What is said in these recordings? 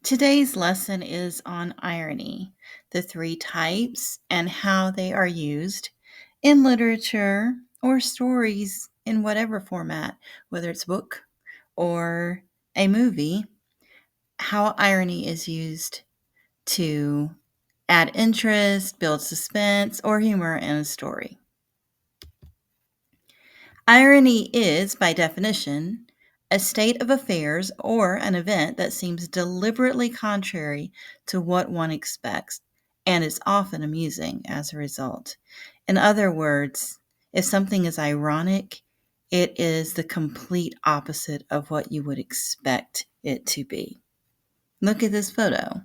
Today's lesson is on irony, the three types, and how they are used in literature or stories in whatever format, whether it's a book or a movie, how irony is used to add interest, build suspense, or humor in a story. Irony is, by definition, a state of affairs or an event that seems deliberately contrary to what one expects and is often amusing as a result. In other words, if something is ironic, it is the complete opposite of what you would expect it to be. Look at this photo.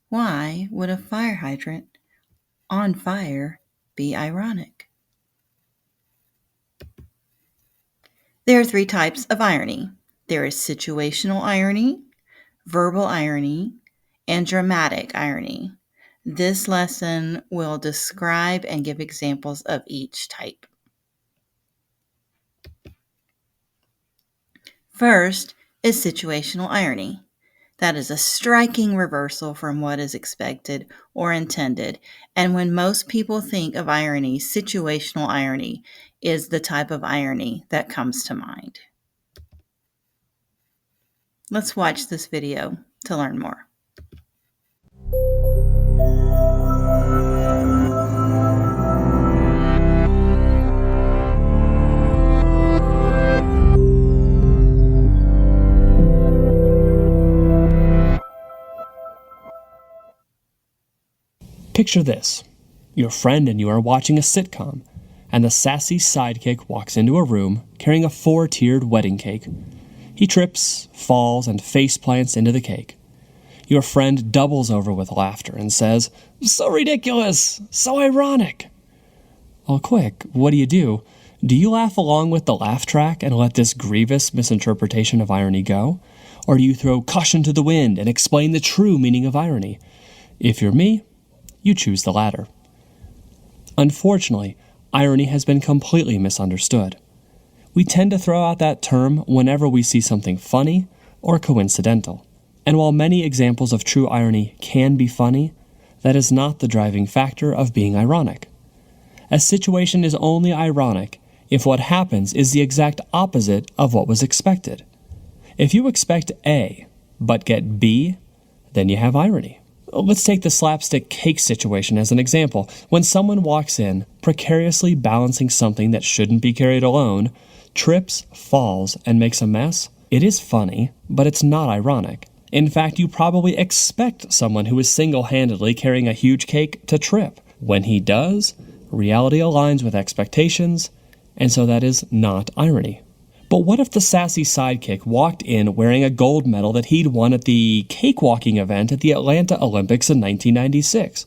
Why would a fire hydrant on fire be ironic? There are three types of irony. There is situational irony, verbal irony, and dramatic irony. This lesson will describe and give examples of each type. First is situational irony. That is a striking reversal from what is expected or intended. And when most people think of irony, situational irony is the type of irony that comes to mind. Let's watch this video to learn more. Picture this. Your friend and you are watching a sitcom, and the sassy sidekick walks into a room carrying a 4-tiered wedding cake. He trips, falls, and faceplants into the cake. Your friend doubles over with laughter and says, "So ridiculous! So ironic!" Well, quick, what do? Do you laugh along with the laugh track and let this grievous misinterpretation of irony go? Or do you throw caution to the wind and explain the true meaning of irony? If you're me, you choose the latter. Unfortunately, irony has been completely misunderstood. We tend to throw out that term whenever we see something funny or coincidental. And while many examples of true irony can be funny, that is not the driving factor of being ironic. A situation is only ironic if what happens is the exact opposite of what was expected. If you expect A, but get B, then you have irony. Let's take the slapstick cake situation as an example. When someone walks in, precariously balancing something that shouldn't be carried alone, trips, falls, and makes a mess, it is funny, but it's not ironic. In fact, you probably expect someone who is single-handedly carrying a huge cake to trip. When he does, reality aligns with expectations, and so that is not irony. But what if the sassy sidekick walked in wearing a gold medal that he'd won at the cakewalking event at the Atlanta Olympics in 1996?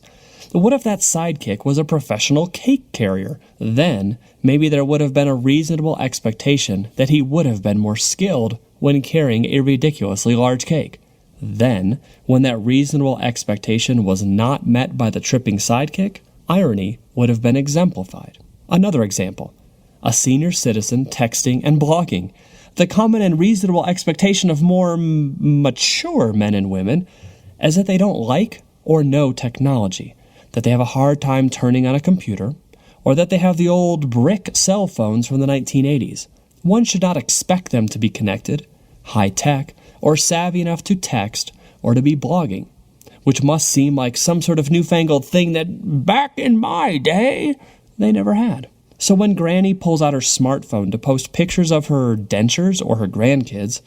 What if that sidekick was a professional cake carrier? Then, maybe there would have been a reasonable expectation that he would have been more skilled when carrying a ridiculously large cake. Then, when that reasonable expectation was not met by the tripping sidekick, irony would have been exemplified. Another example. A senior citizen texting and blogging. The common and reasonable expectation of more mature men and women is that they don't like or know technology, that they have a hard time turning on a computer, or that they have the old brick cell phones from the 1980s. One should not expect them to be connected, high-tech, or savvy enough to text or to be blogging, which must seem like some sort of newfangled thing that, back in my day, they never had. So when Granny pulls out her smartphone to post pictures of her dentures or her grandkids,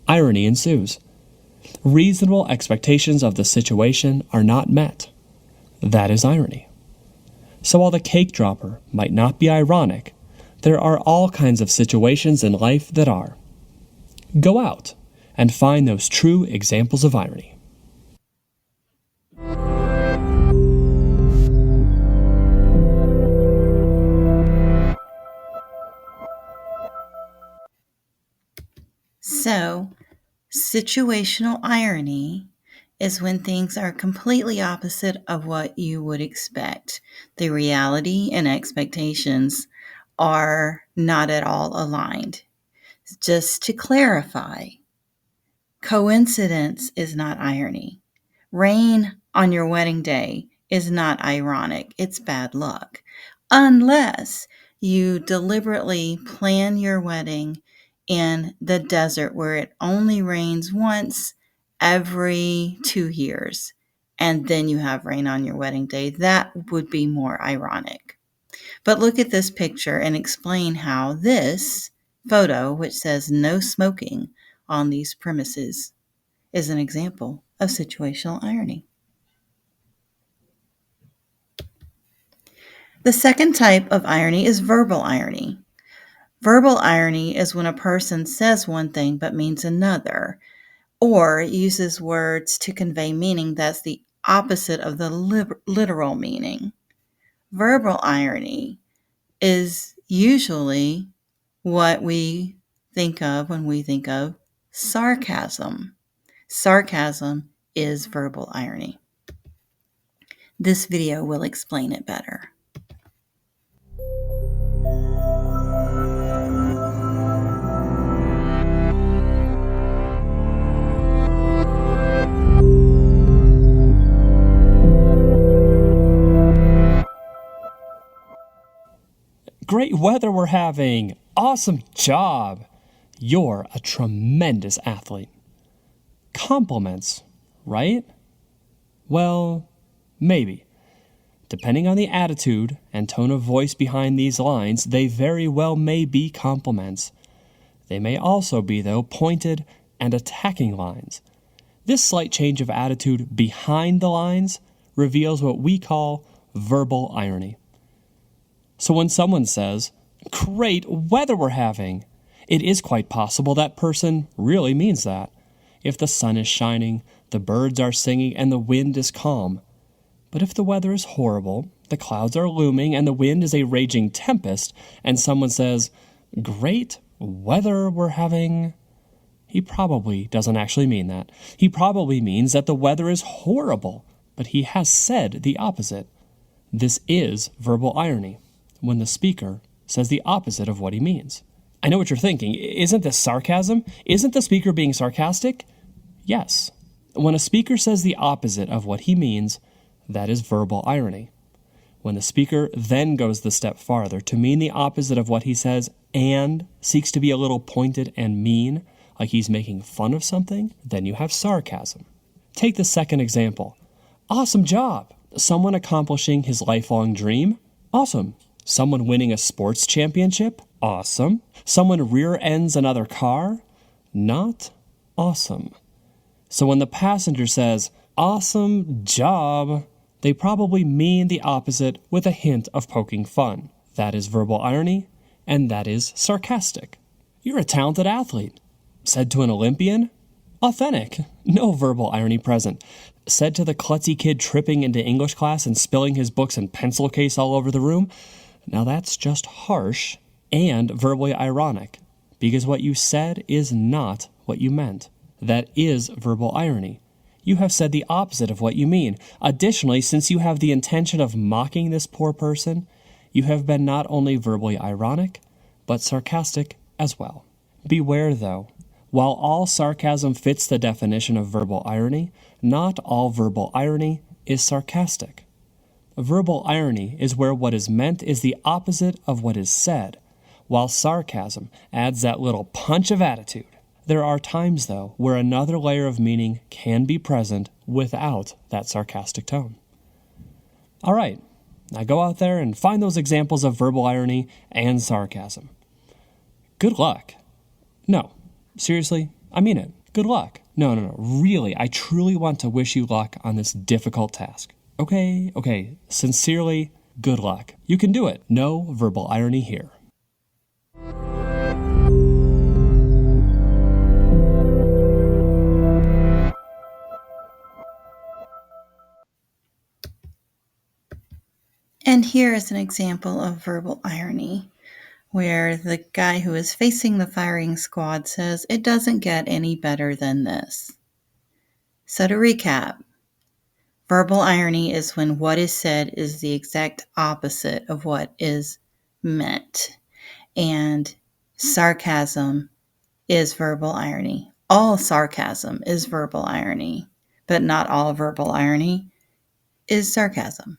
irony ensues. Reasonable expectations of the situation are not met. That is irony. So while the cake dropper might not be ironic, there are all kinds of situations in life that are. Go out and find those true examples of irony. So, situational irony is when things are completely opposite of what you would expect. The reality and expectations are not at all aligned. Just to clarify, Coincidence is not irony. Rain on your wedding day is not ironic. It's bad luck. Unless you deliberately plan your wedding in the desert where it only rains once every 2 years, and then you have rain on your wedding day. That would be more ironic. But look at this picture and explain how this photo, which says no smoking on these premises, is an example of situational irony. The second type of irony is verbal irony. Verbal irony is when a person says one thing but means another, or uses words to convey meaning that's the opposite of the literal meaning. Verbal irony is usually what we think of when we think of sarcasm. Sarcasm is verbal irony. This video will explain it better. Great weather we're having! Awesome job! You're a tremendous athlete. Compliments, right? Well, maybe. Depending on the attitude and tone of voice behind these lines, they very well may be compliments. They may also be, though, pointed and attacking lines. This slight change of attitude behind the lines reveals what we call verbal irony. So when someone says, "Great weather we're having," it is quite possible that person really means that. If the sun is shining, the birds are singing, and the wind is calm. But if the weather is horrible, the clouds are looming, and the wind is a raging tempest, and someone says, "Great weather we're having," he probably doesn't actually mean that. He probably means that the weather is horrible, but he has said the opposite. This is verbal irony, when the speaker says the opposite of what he means. I know what you're thinking. Isn't this sarcasm? Isn't the speaker being sarcastic? Yes. When a speaker says the opposite of what he means, that is verbal irony. When the speaker then goes the step farther to mean the opposite of what he says and seeks to be a little pointed and mean, like he's making fun of something, then you have sarcasm. Take the second example. Awesome job! Someone accomplishing his lifelong dream? Awesome. Someone winning a sports championship? Awesome. Someone rear-ends another car? Not awesome. So when the passenger says, "Awesome job," they probably mean the opposite with a hint of poking fun. That is verbal irony, and that is sarcastic. You're a talented athlete. Said to an Olympian? Authentic. No verbal irony present. Said to the klutzy kid tripping into English class and spilling his books and pencil case all over the room? Now that's just harsh and verbally ironic, because what you said is not what you meant. That is verbal irony. You have said the opposite of what you mean. Additionally, since you have the intention of mocking this poor person, you have been not only verbally ironic, but sarcastic as well. Beware, though. While all sarcasm fits the definition of verbal irony, not all verbal irony is sarcastic. Verbal irony is where what is meant is the opposite of what is said, while sarcasm adds that little punch of attitude. There are times, though, where another layer of meaning can be present without that sarcastic tone. All right, now go out there and find those examples of verbal irony and sarcasm. Good luck. No, seriously, I mean it. Good luck. No, really, I truly want to wish you luck on this difficult task. Okay, sincerely, good luck. You can do it. No verbal irony here. And here is an example of verbal irony, where the guy who is facing the firing squad says, "It doesn't get any better than this." So to recap, verbal irony is when what is said is the exact opposite of what is meant. And sarcasm is verbal irony. All sarcasm is verbal irony, but not all verbal irony is sarcasm.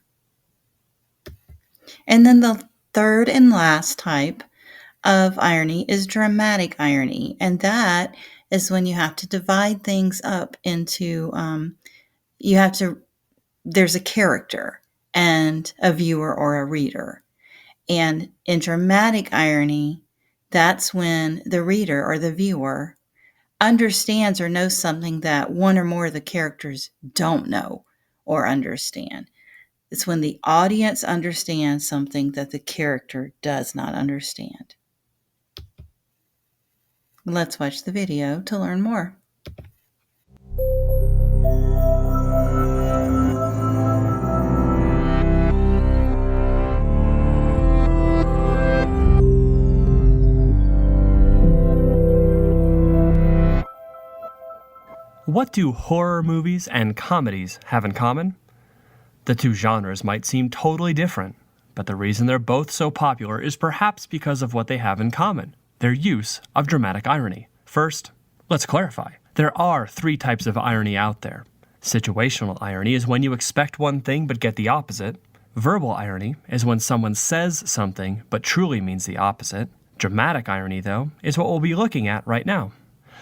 And then the third and last type of irony is dramatic irony. And that is when you have to divide things up into, you have to, there's a character and a viewer or a reader. And in dramatic irony, that's when the reader or the viewer understands or knows something that one or more of the characters don't know or understand. It's when the audience understands something that the character does not understand. Let's watch the video to learn more. What do horror movies and comedies have in common? The two genres might seem totally different, but the reason they're both so popular is perhaps because of what they have in common: their use of dramatic irony. First, let's clarify. There are three types of irony out there. Situational irony is when you expect one thing but get the opposite. Verbal irony is when someone says something but truly means the opposite. Dramatic irony, though, is what we'll be looking at right now.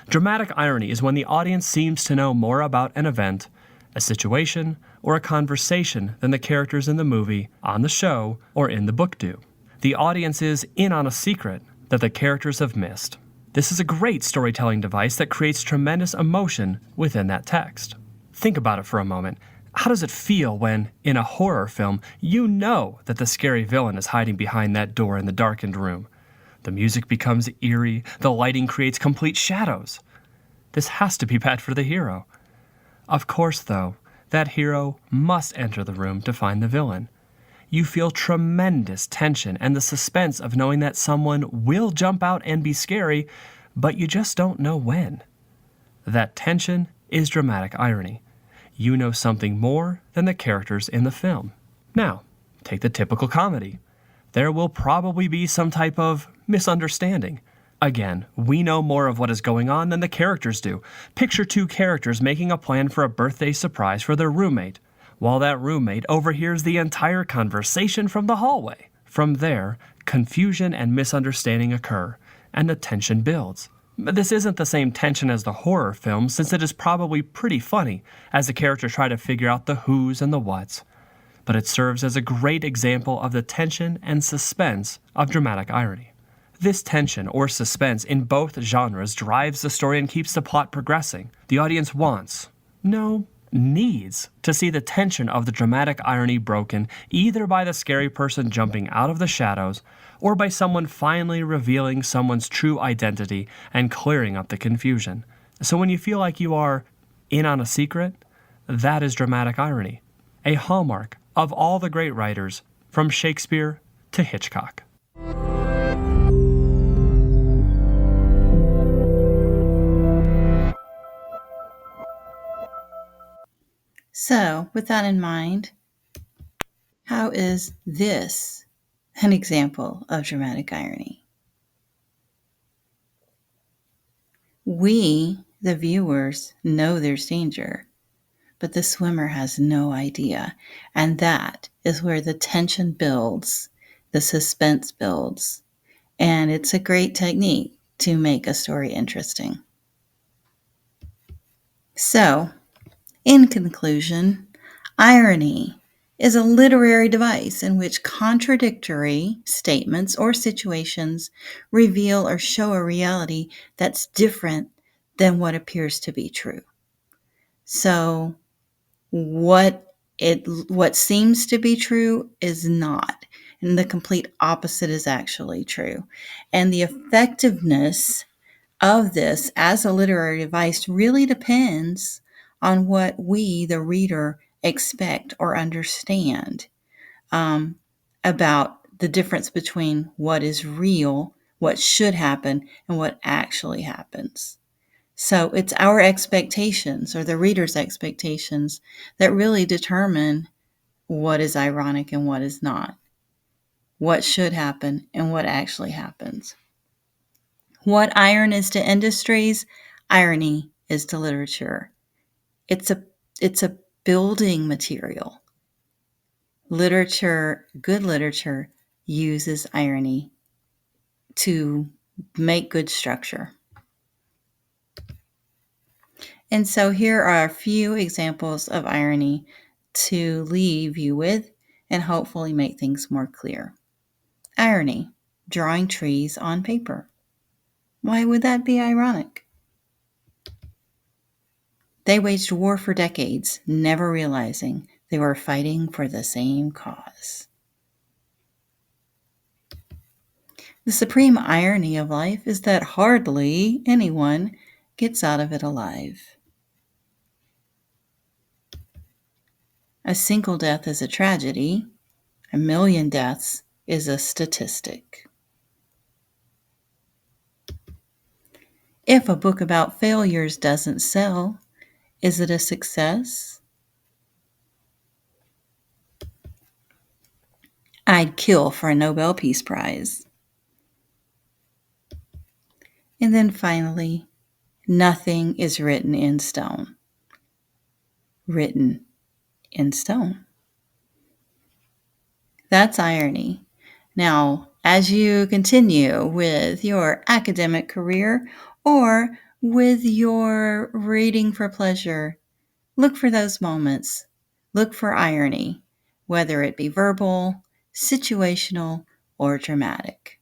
Dramatic irony is when the audience seems to know more about an event, a situation, or a conversation than the characters in the movie, on the show, or in the book do. The audience is in on a secret that the characters have missed. This is a great storytelling device that creates tremendous emotion within that text. Think about it for a moment. How does it feel when, in a horror film, you know that the scary villain is hiding behind that door in the darkened room? The music becomes eerie, the lighting creates complete shadows. This has to be bad for the hero. Of course, though, that hero must enter the room to find the villain. You feel tremendous tension and the suspense of knowing that someone will jump out and be scary, but you just don't know when. That tension is dramatic irony. You know something more than the characters in the film. Now, take the typical comedy. There will probably be some type of misunderstanding. Again, we know more of what is going on than the characters do. Picture two characters making a plan for a birthday surprise for their roommate, while that roommate overhears the entire conversation from the hallway. From there, confusion and misunderstanding occur, and the tension builds. This isn't the same tension as the horror film, since it is probably pretty funny as the characters try to figure out the who's and the what's. But it serves as a great example of the tension and suspense of dramatic irony. This tension or suspense in both genres drives the story and keeps the plot progressing. The audience wants, no, needs, to see the tension of the dramatic irony broken either by the scary person jumping out of the shadows or by someone finally revealing someone's true identity and clearing up the confusion. So when you feel like you are in on a secret, that is dramatic irony, a hallmark of all the great writers, from Shakespeare to Hitchcock. So, with that in mind, how is this an example of dramatic irony? We, the viewers, know there's danger, but the swimmer has no idea. And that is where the tension builds, the suspense builds. And it's a great technique to make a story interesting. So, in conclusion, irony is a literary device in which contradictory statements or situations reveal or show a reality that's different than what appears to be true. So, what seems to be true is not, and the complete opposite is actually true. And the effectiveness of this as a literary device really depends on what we, the reader, expect or understand about the difference between what is real, what should happen, and what actually happens. So it's our expectations, or the reader's expectations, that really determine what is ironic and what is not, what should happen and what actually happens. What iron is to industries, Irony is to literature. It's a it's a building material. Good literature uses irony to make good structure. And so here are a few examples of irony to leave you with and hopefully make things more clear. Irony, drawing trees on paper. Why would that be ironic? They waged war for decades, never realizing they were fighting for the same cause. The supreme irony of life is that hardly anyone gets out of it alive. A single death is a tragedy. A million deaths is a statistic. If a book about failures doesn't sell, is it a success? I'd kill for a Nobel Peace Prize. And then finally, nothing is written in stone. Written in stone. That's irony. Now, as you continue with your academic career or with your reading for pleasure, look for those moments. Look for irony, whether it be verbal, situational, or dramatic.